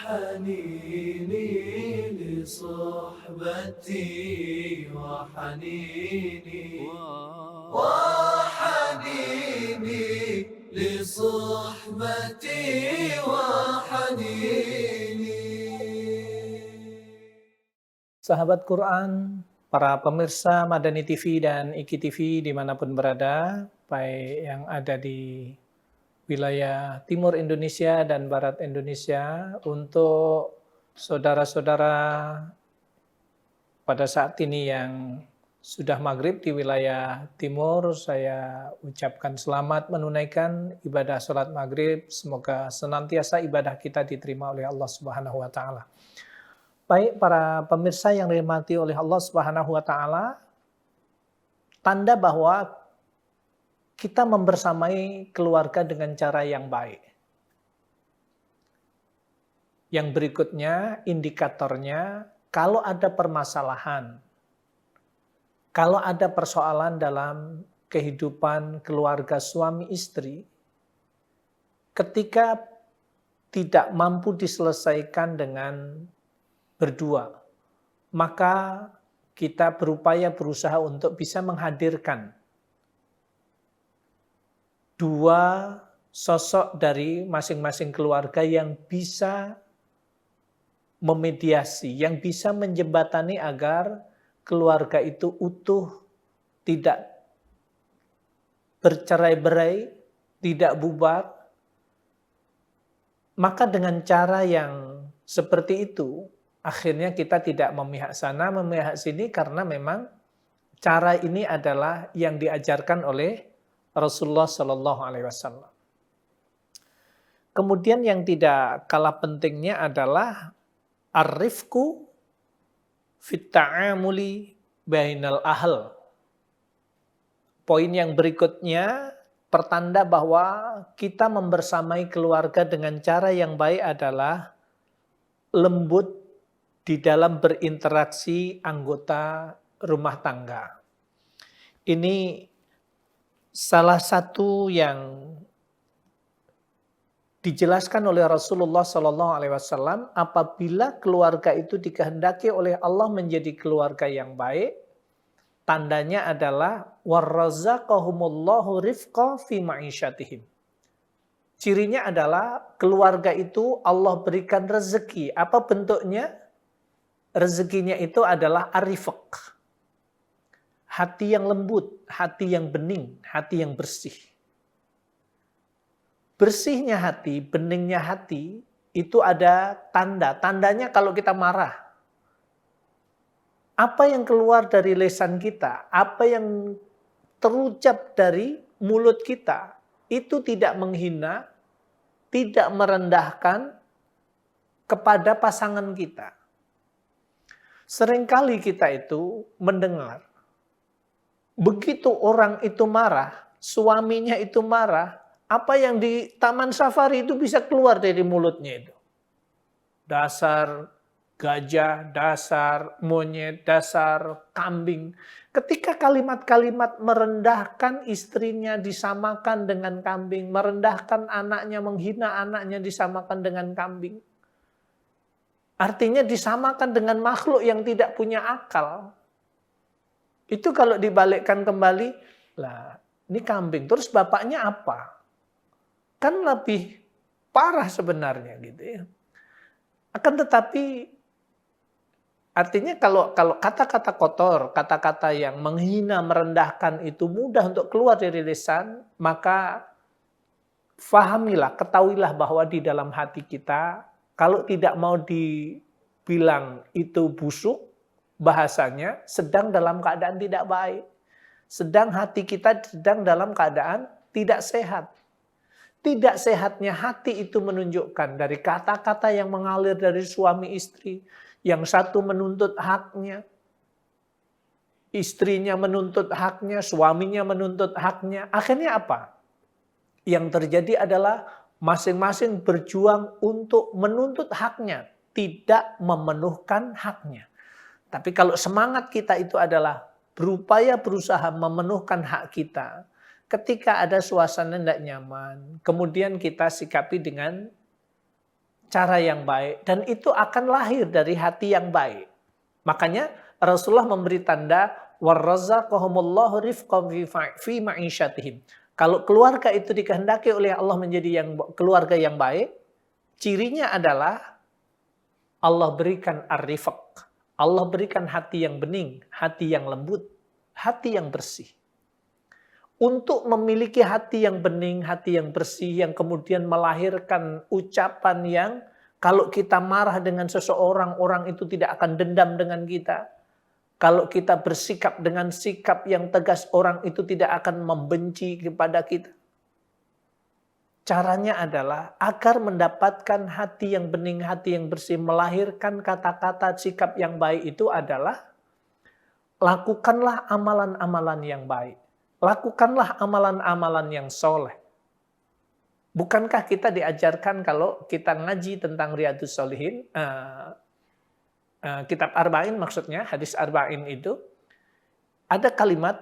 حنيني لصحبتي وحنيني وحنيني لصحبتي وحنيني. Sahabat Quran, para pemirsa Madani TV dan Iki TV dimanapun berada, baik yang ada di wilayah timur Indonesia dan barat Indonesia, untuk saudara-saudara pada saat ini yang sudah maghrib di wilayah timur, saya ucapkan selamat menunaikan ibadah sholat maghrib. Semoga senantiasa ibadah kita diterima oleh Allah Subhanahu wa Ta'ala. Baik para pemirsa yang dirahmati oleh Allah Subhanahu wa Ta'ala, tanda bahwa kita membersamai keluarga dengan cara yang baik. Yang berikutnya, indikatornya, kalau ada permasalahan, kalau ada persoalan dalam kehidupan keluarga suami istri, ketika tidak mampu diselesaikan dengan berdua, maka kita berusaha untuk bisa menghadirkan dua sosok dari masing-masing keluarga yang bisa memediasi, yang bisa menjembatani agar keluarga itu utuh, tidak bercerai-berai, tidak bubar. Maka dengan cara yang seperti itu, akhirnya kita tidak memihak sana, memihak sini, karena memang cara ini adalah yang diajarkan oleh Rasulullah Shallallahu Alaihi Wasallam. Kemudian yang tidak kalah pentingnya adalah ar-rifqu fit ta'amuli bainal ahl. Poin yang berikutnya, pertanda bahwa kita membersamai keluarga dengan cara yang baik adalah lembut di dalam berinteraksi anggota rumah tangga. Ini salah satu yang dijelaskan oleh Rasulullah SAW, apabila keluarga itu dikehendaki oleh Allah menjadi keluarga yang baik, tandanya adalah warzaqahumullahu rifqa fi ma'isyatihim. Cirinya adalah keluarga itu Allah berikan rezeki. Apa bentuknya? Rezekinya itu adalah arifq. Hati yang lembut, hati yang bening, hati yang bersih. Bersihnya hati, beningnya hati, itu ada tanda. Tandanya kalau kita marah. Apa yang keluar dari lisan kita, apa yang terucap dari mulut kita, itu tidak menghina, tidak merendahkan kepada pasangan kita. Seringkali kita itu mendengar, begitu orang itu marah, suaminya itu marah, apa yang di taman safari itu bisa keluar dari mulutnya itu. Dasar gajah, dasar monyet, dasar kambing. Ketika kalimat-kalimat merendahkan istrinya disamakan dengan kambing, merendahkan anaknya, menghina anaknya disamakan dengan kambing. Artinya disamakan dengan makhluk yang tidak punya akal. Itu kalau dibalikkan kembali, lah ini kambing, terus bapaknya apa? Kan lebih parah sebenarnya gitu ya. Akan tetapi artinya kalau kata-kata kotor, kata-kata yang menghina, merendahkan itu mudah untuk keluar dari lisan, maka fahamilah, ketahuilah bahwa di dalam hati kita, kalau tidak mau dibilang itu busuk, bahasanya sedang dalam keadaan tidak baik. Sedang hati kita sedang dalam keadaan tidak sehat. Tidak sehatnya hati itu menunjukkan dari kata-kata yang mengalir dari suami istri. Yang satu menuntut haknya, istrinya menuntut haknya, suaminya menuntut haknya. Akhirnya apa? Yang terjadi adalah masing-masing berjuang untuk menuntut haknya, tidak memenuhkan haknya. Tapi kalau semangat kita itu adalah berupaya berusaha memenuhkan hak kita, ketika ada suasana tidak nyaman, kemudian kita sikapi dengan cara yang baik, dan itu akan lahir dari hati yang baik. Makanya Rasulullah memberi tanda warazaqahumullahu rifqan fi ma'isyatihim. Kalau keluarga itu dikehendaki oleh Allah menjadi keluarga yang baik, cirinya adalah Allah berikan ar-rifq. Allah berikan hati yang bening, hati yang lembut, hati yang bersih. Untuk memiliki hati yang bening, hati yang bersih, yang kemudian melahirkan ucapan yang kalau kita marah dengan seseorang, orang itu tidak akan dendam dengan kita. Kalau kita bersikap dengan sikap yang tegas, orang itu tidak akan membenci kepada kita. Caranya adalah agar mendapatkan hati yang bening, hati yang bersih, melahirkan kata-kata sikap yang baik itu adalah lakukanlah amalan-amalan yang baik. Lakukanlah amalan-amalan yang soleh. Bukankah kita diajarkan kalau kita ngaji tentang Riyadhus Shalihin, kitab Arba'in maksudnya, hadis Arba'in itu, ada kalimat,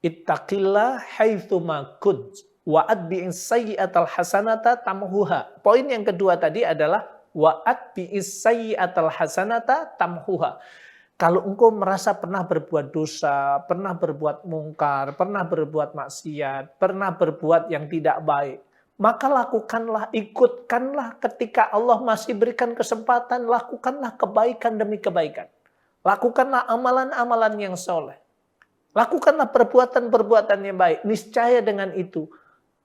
ittaqillah haitsuma kunt wa'atbi'is sayyi'atal hasanata tamhuha. Poin yang kedua tadi adalah wa'atbi'is sayyi'atal hasanata tamhuha. Kalau engkau merasa pernah berbuat dosa, pernah berbuat mungkar, pernah berbuat maksiat, pernah berbuat yang tidak baik, maka lakukanlah, ikutkanlah ketika Allah masih berikan kesempatan, lakukanlah kebaikan demi kebaikan. Lakukanlah amalan-amalan yang soleh. Lakukanlah perbuatan-perbuatan yang baik. Niscaya dengan itu,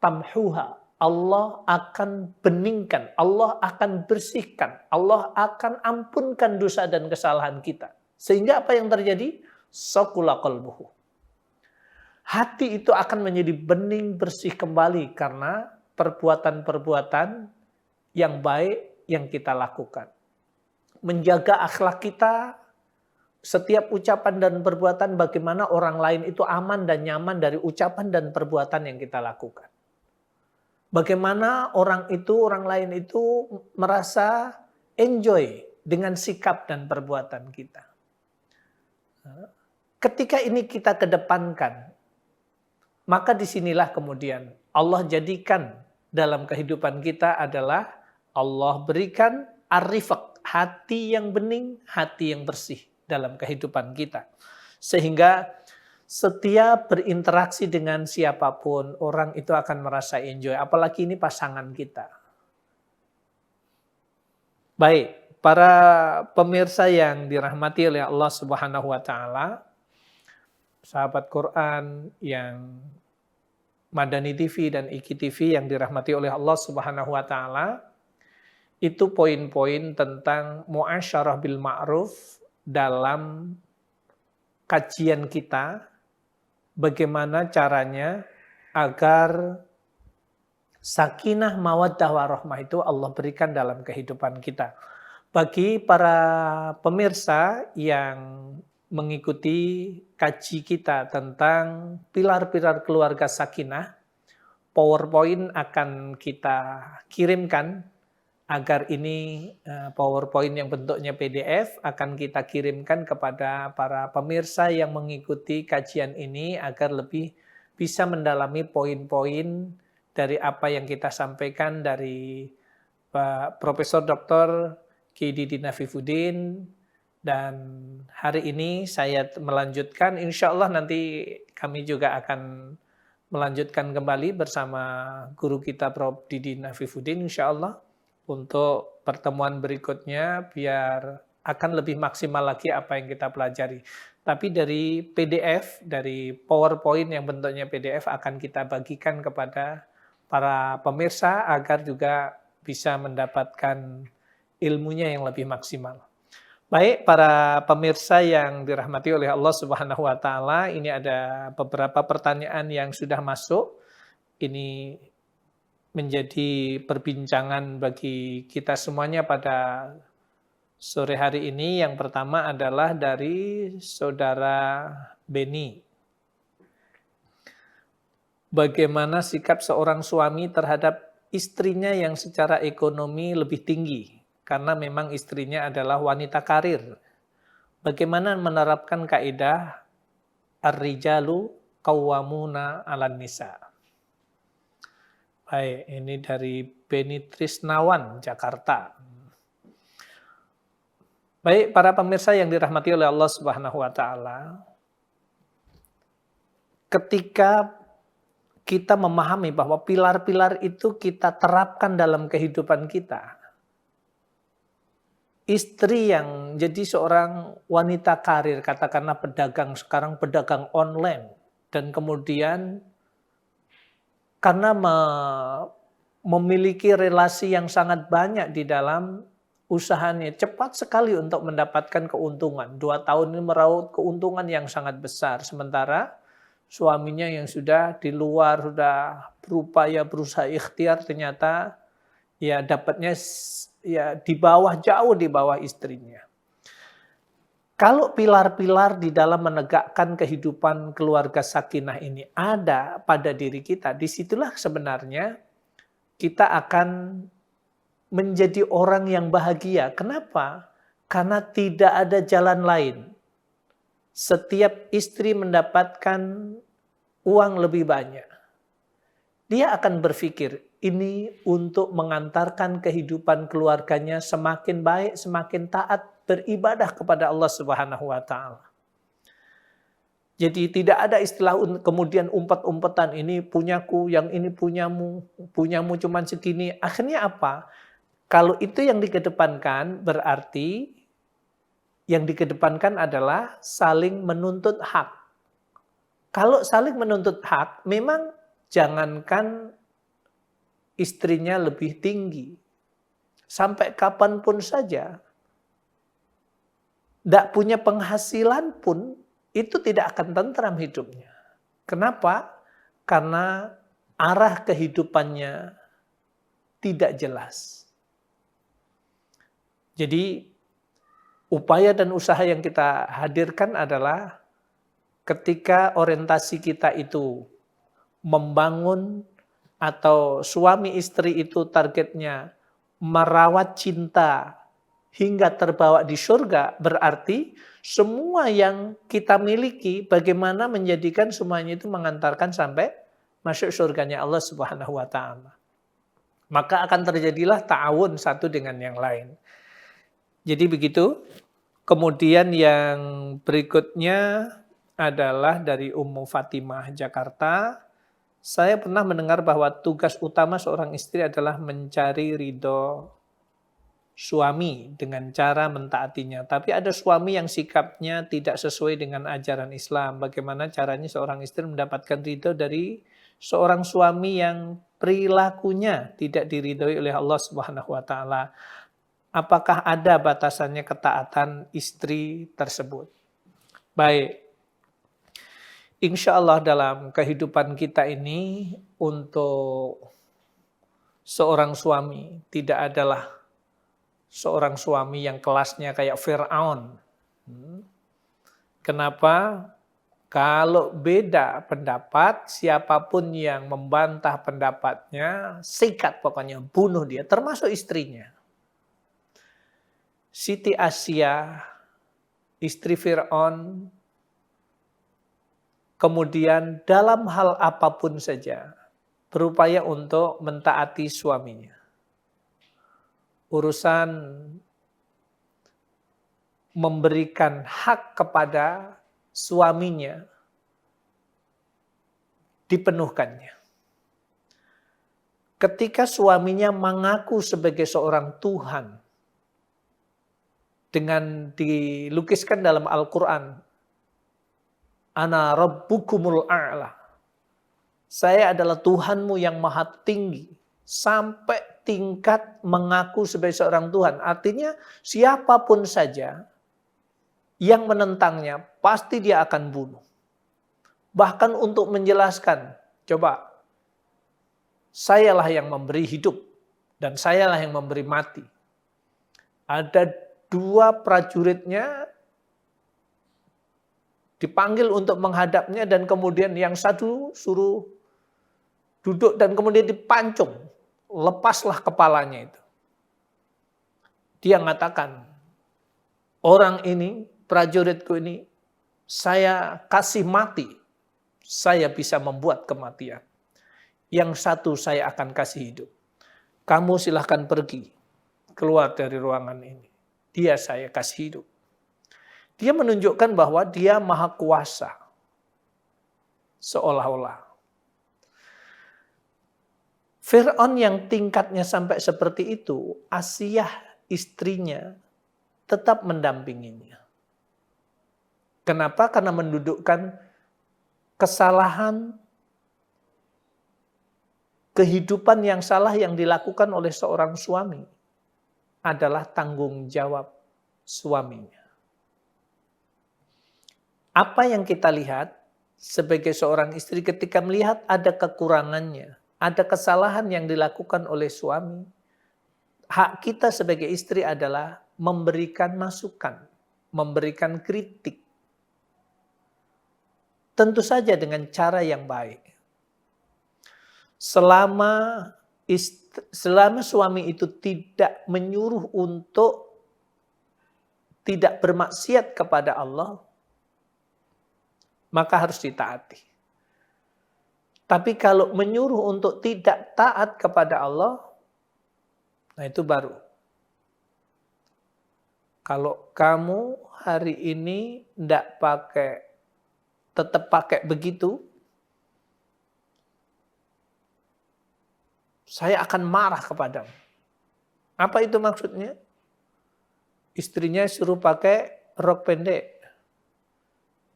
tamhuha, Allah akan beningkan, Allah akan bersihkan, Allah akan ampunkan dosa dan kesalahan kita. Sehingga apa yang terjadi? Saqula qalbuhu. Hati itu akan menjadi bening, bersih kembali karena perbuatan-perbuatan yang baik yang kita lakukan. Menjaga akhlak kita, setiap ucapan dan perbuatan bagaimana orang lain itu aman dan nyaman dari ucapan dan perbuatan yang kita lakukan. Bagaimana orang lain itu merasa enjoy dengan sikap dan perbuatan kita. Ketika ini kita kedepankan, maka disinilah kemudian Allah jadikan dalam kehidupan kita adalah Allah berikan ar-rifq, hati yang bening, hati yang bersih dalam kehidupan kita. Sehingga setiap berinteraksi dengan siapapun, orang itu akan merasa enjoy. Apalagi ini pasangan kita. Baik. Para pemirsa yang dirahmati oleh Allah Subhanahu wa taala, sahabat Quran yang Madani TV dan Iki TV yang dirahmati oleh Allah Subhanahu wa taala, itu poin-poin tentang muasyarah bil ma'ruf dalam kajian kita, bagaimana caranya agar sakinah, mawaddah, warahmah itu Allah berikan dalam kehidupan kita. Bagi para pemirsa yang mengikuti kaji kita tentang pilar-pilar keluarga sakinah, PowerPoint akan kita kirimkan agar ini PowerPoint yang bentuknya PDF akan kita kirimkan kepada para pemirsa yang mengikuti kajian ini agar lebih bisa mendalami poin-poin dari apa yang kita sampaikan dari Pak Profesor Dr. Kiai Didi Nafifuddin, dan hari ini saya melanjutkan, insya Allah nanti kami juga akan melanjutkan kembali bersama guru kita Prof. Didi Nafifuddin insya Allah untuk pertemuan berikutnya biar akan lebih maksimal lagi apa yang kita pelajari. Tapi dari PDF, dari PowerPoint yang bentuknya PDF akan kita bagikan kepada para pemirsa agar juga bisa mendapatkan ilmunya yang lebih maksimal. Baik, para pemirsa yang dirahmati oleh Allah Subhanahu wa taala, ini ada beberapa pertanyaan yang sudah masuk. Ini menjadi perbincangan bagi kita semuanya pada sore hari ini. Yang pertama adalah dari Saudara Beni. Bagaimana sikap seorang suami terhadap istrinya yang secara ekonomi lebih tinggi? Karena memang istrinya adalah wanita karir. Bagaimana menerapkan kaidah ar-rijalu qawwamuna 'alan nisa. Baik, ini dari B. Beni Trisnawan, Jakarta. Baik, para pemirsa yang dirahmati oleh Allah Subhanahu wa taala. Ketika kita memahami bahwa pilar-pilar itu kita terapkan dalam kehidupan kita. Istri yang jadi seorang wanita karir, katakanlah pedagang, sekarang pedagang online. Dan kemudian karena memiliki relasi yang sangat banyak di dalam usahanya, cepat sekali untuk mendapatkan keuntungan. 2 tahun ini meraup keuntungan yang sangat besar. Sementara suaminya yang sudah di luar, sudah berupaya berusaha ikhtiar, ternyata ya dapatnya ya di bawah, jauh di bawah istrinya. Kalau pilar-pilar di dalam menegakkan kehidupan keluarga sakinah ini ada pada diri kita, disitulah sebenarnya kita akan menjadi orang yang bahagia. Kenapa? Karena tidak ada jalan lain. Setiap istri mendapatkan uang lebih banyak, dia akan berpikir, ini untuk mengantarkan kehidupan keluarganya semakin baik, semakin taat, beribadah kepada Allah Subhanahu wa taala. Jadi tidak ada istilah kemudian umpet-umpetan, ini punyaku, yang ini punyamu cuman segini. Akhirnya apa? Kalau itu yang dikedepankan, berarti yang dikedepankan adalah saling menuntut hak. Kalau saling menuntut hak, memang jangankan istrinya lebih tinggi. Sampai kapanpun saja, tidak punya penghasilan pun, itu tidak akan tentram hidupnya. Kenapa? Karena arah kehidupannya tidak jelas. Jadi, upaya dan usaha yang kita hadirkan adalah ketika orientasi kita itu membangun atau suami istri itu targetnya merawat cinta hingga terbawa di surga, berarti semua yang kita miliki bagaimana menjadikan semuanya itu mengantarkan sampai masuk surganya Allah Subhanahu wa taala. Maka akan terjadilah ta'awun satu dengan yang lain. Jadi begitu. Kemudian yang berikutnya adalah dari Ummu Fatimah, Jakarta. Saya pernah mendengar bahwa tugas utama seorang istri adalah mencari ridho suami dengan cara mentaatinya. Tapi ada suami yang sikapnya tidak sesuai dengan ajaran Islam. Bagaimana caranya seorang istri mendapatkan ridho dari seorang suami yang perilakunya tidak diridhoi oleh Allah Subhanahu wa taala? Apakah ada batasannya ketaatan istri tersebut? Baik. Insya Allah dalam kehidupan kita ini untuk seorang suami tidak adalah seorang suami yang kelasnya kayak Fir'aun. Kenapa? Kalau beda pendapat, siapapun yang membantah pendapatnya, sikat pokoknya, bunuh dia, termasuk istrinya. Siti Asia, istri Fir'aun, kemudian dalam hal apapun saja, berupaya untuk mentaati suaminya. Urusan memberikan hak kepada suaminya, dipenuhkannya. Ketika suaminya mengaku sebagai seorang Tuhan, dengan dilukiskan dalam Al-Quran, Ana rabbukumul a'la. Saya adalah Tuhanmu yang maha tinggi. Sampai tingkat mengaku sebagai seorang Tuhan. Artinya siapapun saja yang menentangnya, pasti dia akan bunuh. Bahkan untuk menjelaskan, coba, sayalah yang memberi hidup dan sayalah yang memberi mati. Ada 2 prajuritnya dipanggil untuk menghadapnya dan kemudian yang satu suruh duduk dan kemudian dipancung. Lepaslah kepalanya itu. Dia mengatakan, orang ini, prajuritku ini, saya kasih mati. Saya bisa membuat kematian. Yang satu saya akan kasih hidup. Kamu silahkan pergi, keluar dari ruangan ini. Dia saya kasih hidup. Dia menunjukkan bahwa dia maha kuasa. Seolah-olah. Fir'aun yang tingkatnya sampai seperti itu, Asiyah istrinya tetap mendampinginya. Kenapa? Karena mendudukkan kesalahan, kehidupan yang salah yang dilakukan oleh seorang suami adalah tanggung jawab suaminya. Apa yang kita lihat sebagai seorang istri ketika melihat ada kekurangannya, ada kesalahan yang dilakukan oleh suami, hak kita sebagai istri adalah memberikan masukan, memberikan kritik. Tentu saja dengan cara yang baik. Selama suami itu tidak menyuruh untuk tidak bermaksiat kepada Allah, maka harus ditaati. Tapi kalau menyuruh untuk tidak taat kepada Allah, nah itu baru. Kalau kamu hari ini tetap pakai begitu, saya akan marah kepadamu. Apa itu maksudnya? Istrinya suruh pakai rok pendek.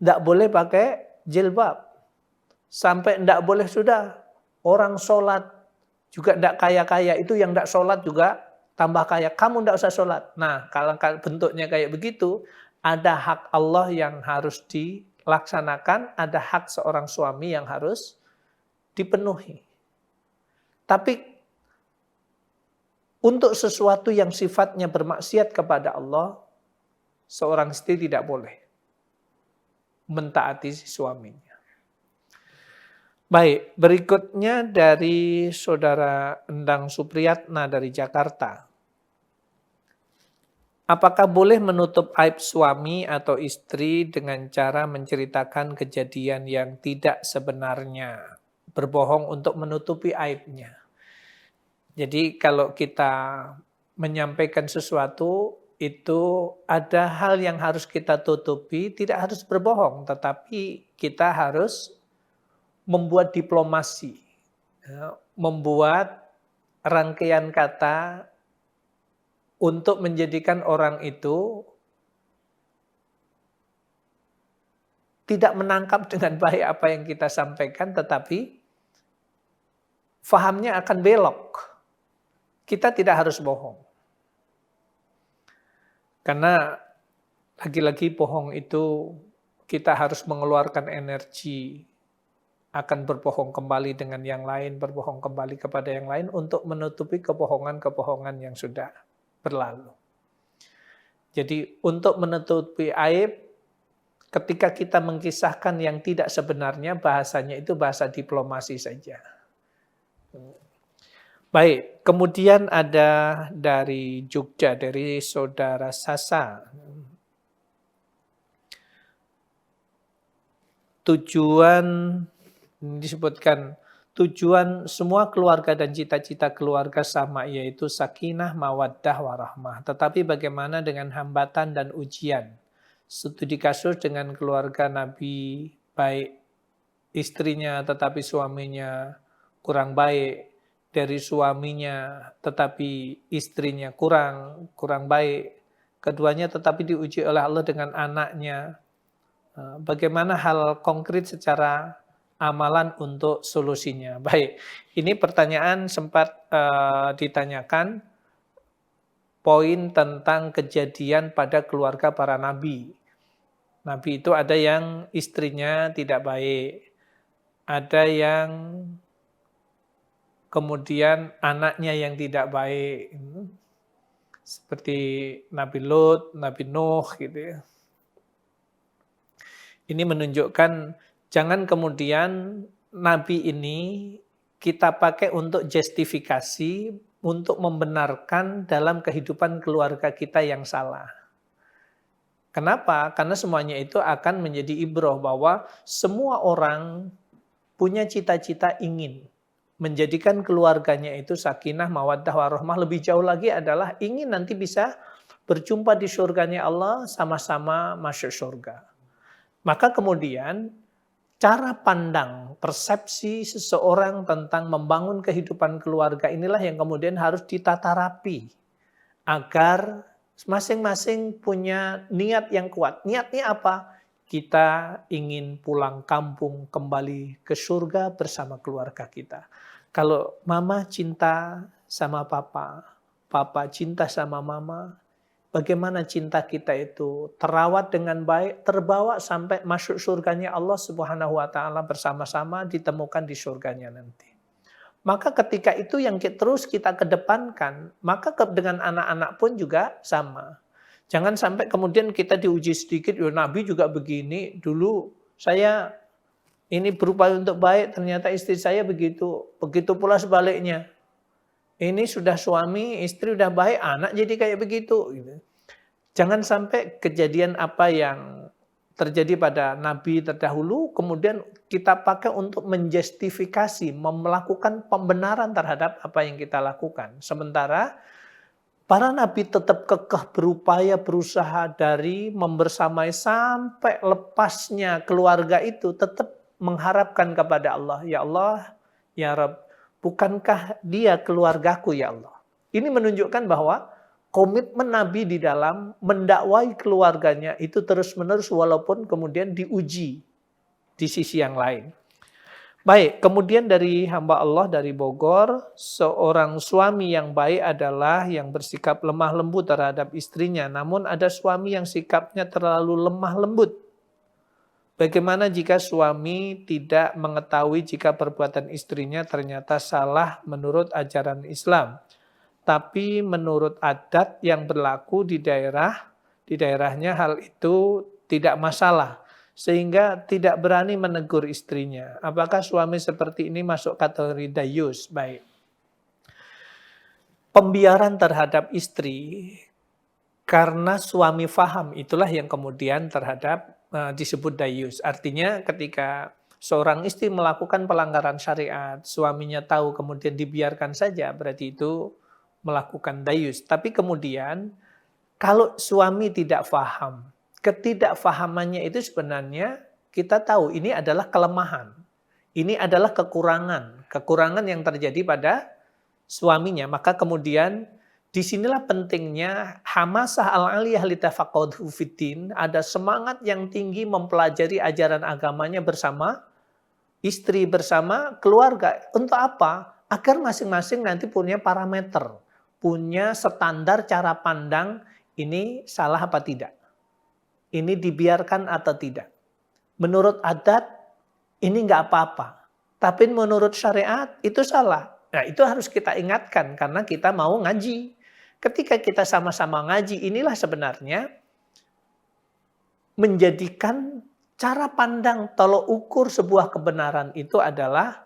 Tidak boleh pakai jilbab. Sampai tidak boleh sudah. Orang sholat juga tidak kaya-kaya. Itu yang tidak sholat juga tambah kaya. Kamu tidak usah sholat. Nah, kalau bentuknya kayak begitu, ada hak Allah yang harus dilaksanakan. Ada hak seorang suami yang harus dipenuhi. Tapi untuk sesuatu yang sifatnya bermaksiat kepada Allah, seorang istri tidak boleh mentaati suaminya. Baik, berikutnya dari Saudara Endang Supriyatna dari Jakarta. Apakah boleh menutup aib suami atau istri dengan cara menceritakan kejadian yang tidak sebenarnya? Berbohong untuk menutupi aibnya. Jadi kalau kita menyampaikan sesuatu, itu ada hal yang harus kita tutupi, tidak harus berbohong, tetapi kita harus membuat diplomasi, membuat rangkaian kata untuk menjadikan orang itu tidak menangkap dengan baik apa yang kita sampaikan, tetapi fahamnya akan belok. Kita tidak harus bohong. Karena lagi-lagi bohong itu kita harus mengeluarkan energi, akan berbohong kembali dengan yang lain, berbohong kembali kepada yang lain untuk menutupi kebohongan-kebohongan yang sudah berlalu. Jadi untuk menutupi aib, ketika kita mengkisahkan yang tidak sebenarnya, bahasanya itu bahasa diplomasi saja. Baik, kemudian ada dari Jogja, dari Saudara Sasa. Disebutkan tujuan semua keluarga dan cita-cita keluarga sama, yaitu sakinah, mawaddah, warahmah. Tetapi bagaimana dengan hambatan dan ujian? Studi kasus dengan keluarga Nabi, baik istrinya tetapi suaminya kurang baik, dari suaminya tetapi istrinya kurang baik, keduanya tetapi diuji oleh Allah dengan anaknya. Bagaimana hal konkret secara amalan untuk solusinya? Baik, ini pertanyaan sempat ditanyakan poin tentang kejadian pada keluarga para nabi. Nabi itu ada yang istrinya tidak baik, ada yang kemudian anaknya yang tidak baik. Seperti Nabi Lut, Nabi Nuh gitu ya. Ini menunjukkan jangan kemudian Nabi ini kita pakai untuk justifikasi, untuk membenarkan dalam kehidupan keluarga kita yang salah. Kenapa? Karena semuanya itu akan menjadi ibrah bahwa semua orang punya cita-cita ingin menjadikan keluarganya itu sakinah, mawaddah, warahmah, lebih jauh lagi adalah ingin nanti bisa berjumpa di surganya Allah, sama-sama masuk surga. Maka kemudian cara pandang, persepsi seseorang tentang membangun kehidupan keluarga inilah yang kemudian harus ditata rapi agar masing-masing punya niat yang kuat. Niatnya apa? Kita ingin pulang kampung kembali ke surga bersama keluarga kita. Kalau mama cinta sama papa, papa cinta sama mama, bagaimana cinta kita itu terawat dengan baik, terbawa sampai masuk surganya Allah Subhanahu wa taala bersama-sama ditemukan di surganya nanti. Maka ketika itu yang terus kita kedepankan, maka dengan anak-anak pun juga sama. Jangan sampai kemudian kita diuji sedikit, ya Nabi juga begini, dulu saya ini berupaya untuk baik, ternyata istri saya begitu. Begitu pula sebaliknya. Ini sudah suami, istri udah baik, anak jadi kayak begitu. Jangan sampai kejadian apa yang terjadi pada Nabi terdahulu, kemudian kita pakai untuk menjustifikasi, melakukan pembenaran terhadap apa yang kita lakukan. Sementara para Nabi tetap kekeh berupaya, berusaha dari membersamai sampai lepasnya keluarga itu, tetap mengharapkan kepada Allah, ya Allah, ya Rabb, bukankah dia keluargaku ya Allah. Ini menunjukkan bahwa komitmen Nabi di dalam mendakwai keluarganya itu terus-menerus walaupun kemudian diuji di sisi yang lain. Baik, kemudian dari hamba Allah dari Bogor, seorang suami yang baik adalah yang bersikap lemah lembut terhadap istrinya. Namun ada suami yang sikapnya terlalu lemah lembut. Bagaimana jika suami tidak mengetahui jika perbuatan istrinya ternyata salah menurut ajaran Islam, tapi menurut adat yang berlaku di daerahnya hal itu tidak masalah, sehingga tidak berani menegur istrinya. Apakah suami seperti ini masuk kategori dayus? Baik. Pembiaran terhadap istri karena suami faham, itulah yang kemudian disebut dayus. Artinya ketika seorang istri melakukan pelanggaran syariat, suaminya tahu kemudian dibiarkan saja, berarti itu melakukan dayus. Tapi kemudian kalau suami tidak faham, ketidakfahamannya itu sebenarnya kita tahu ini adalah kelemahan. Ini adalah kekurangan yang terjadi pada suaminya. Maka kemudian disinilah pentingnya hamasah al-aliyah litafaqahu fiddin, ada semangat yang tinggi mempelajari ajaran agamanya bersama istri, bersama keluarga. Untuk apa? Agar masing-masing nanti punya parameter, punya standar cara pandang, ini salah apa tidak? Ini dibiarkan atau tidak? Menurut adat, ini nggak apa-apa. Tapi menurut syariat, itu salah. Nah, itu harus kita ingatkan karena kita mau ngaji. Ketika kita sama-sama ngaji, inilah sebenarnya menjadikan cara pandang tolok ukur sebuah kebenaran itu adalah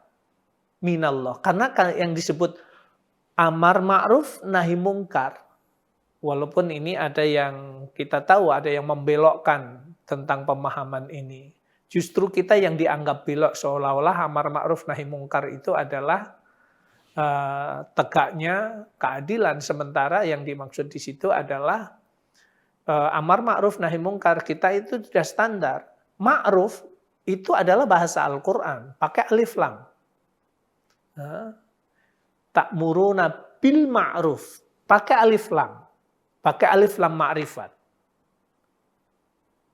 minallah. Karena yang disebut amar ma'ruf nahi mungkar. Walaupun ini ada yang kita tahu, ada yang membelokkan tentang pemahaman ini. Justru kita yang dianggap belok seolah-olah amar ma'ruf nahi mungkar itu adalah tegaknya keadilan, sementara yang dimaksud di situ adalah amar ma'ruf nahi mungkar kita itu sudah standar. Ma'ruf itu adalah bahasa Al-Qur'an, pakai alif lam. Ta'muruna bil ma'ruf, pakai alif lam. Pakai alif lam ma'rifat.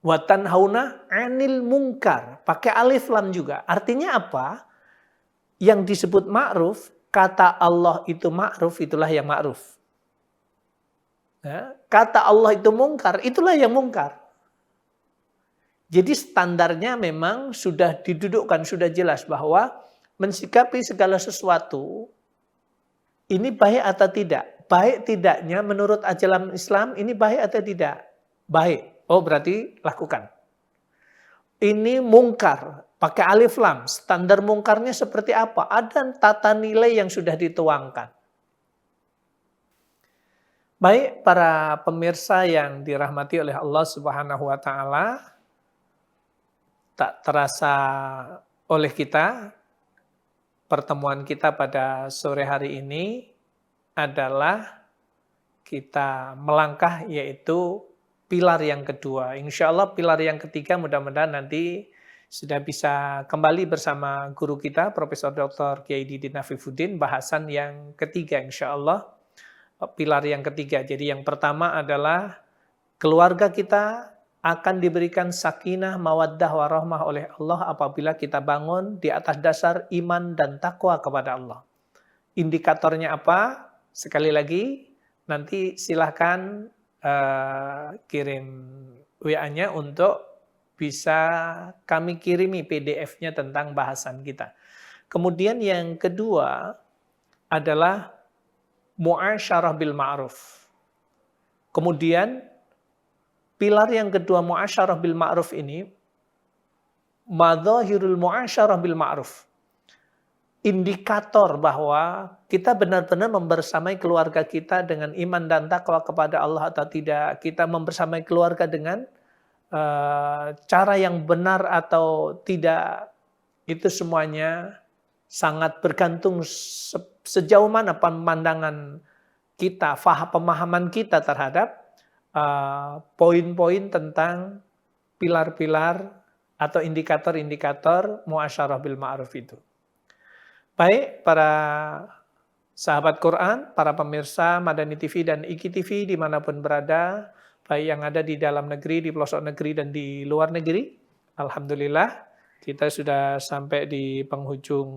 Wa tanhauna 'anil munkar, pakai alif lam juga. Artinya apa? Yang disebut ma'ruf, kata Allah itu ma'ruf, itulah yang ma'ruf. Kata Allah itu mungkar, itulah yang mungkar. Jadi standarnya memang sudah didudukkan, sudah jelas bahwa mensikapi segala sesuatu ini baik atau tidak. Baik tidaknya menurut ajaran Islam ini baik atau tidak? Baik. Oh berarti lakukan. Ini mungkar. Pakai alif lam, standar mungkarnya seperti apa? Ada tata nilai yang sudah dituangkan. Baik para pemirsa yang dirahmati oleh Allah Subhanahu wa taala, tak terasa oleh kita pertemuan kita pada sore hari ini adalah kita melangkah yaitu pilar yang kedua. Insya Allah pilar yang ketiga mudah-mudahan nanti sudah bisa kembali bersama guru kita Profesor Dr. Kiai Didin Afifuddin bahasan yang ketiga insya Allah. Pilar yang ketiga. Jadi yang pertama adalah keluarga kita akan diberikan sakinah, mawaddah, warahmah oleh Allah apabila kita bangun di atas dasar iman dan takwa kepada Allah. Indikatornya apa? Sekali lagi, nanti silahkan kirim WA-nya untuk bisa kami kirimi PDF-nya tentang bahasan kita. Kemudian yang kedua adalah mu'asyarah bil ma'ruf. Kemudian pilar yang kedua mu'asyarah bil ma'ruf ini, madzahirul mu'asyarah bil ma'ruf. Indikator bahwa kita benar-benar membersamai keluarga kita dengan iman dan takwa kepada Allah atau tidak. Kita membersamai keluarga dengan cara yang benar atau tidak. Itu semuanya sangat bergantung sejauh mana pemandangan kita, pemahaman kita terhadap poin-poin tentang pilar-pilar atau indikator-indikator muasyarah bil ma'ruf itu. Baik, para sahabat Quran, para pemirsa Madani TV dan Iki TV dimanapun berada, baik yang ada di dalam negeri, di pelosok negeri, dan di luar negeri. Alhamdulillah, kita sudah sampai di penghujung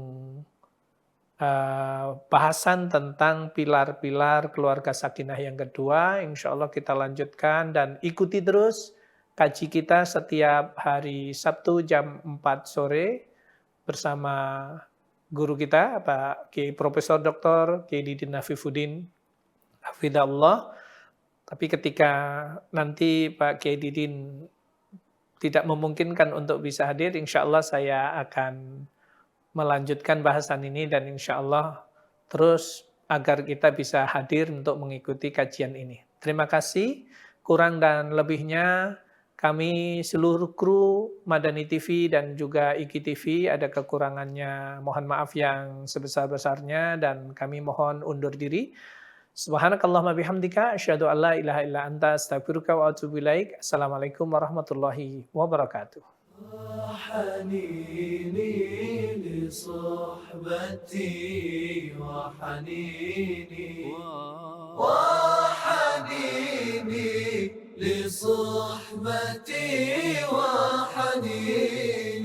bahasan tentang pilar-pilar keluarga sakinah yang kedua. Insya Allah kita lanjutkan dan ikuti terus kaji kita setiap hari Sabtu jam 4 sore bersama guru kita Pak Kiai Profesor Dr. Kiai Didin Afifuddin hafidhahullah. Tapi ketika nanti Pak Kiai Didin tidak memungkinkan untuk bisa hadir, insya Allah saya akan melanjutkan bahasan ini dan insya Allah terus agar kita bisa hadir untuk mengikuti kajian ini. Terima kasih. Kurang dan lebihnya kami seluruh kru Madani TV dan juga Iki TV ada kekurangannya. Mohon maaf yang sebesar-besarnya dan kami mohon undur diri. Subhanakallahumma bihamdika asyhadu an la ilaha illa anta astaghfiruka wa atubu ilaik. Assalamualaikum warahmatullahi wabarakatuh. حنيني لصحبتي وحنيني لصحبتي وحنيني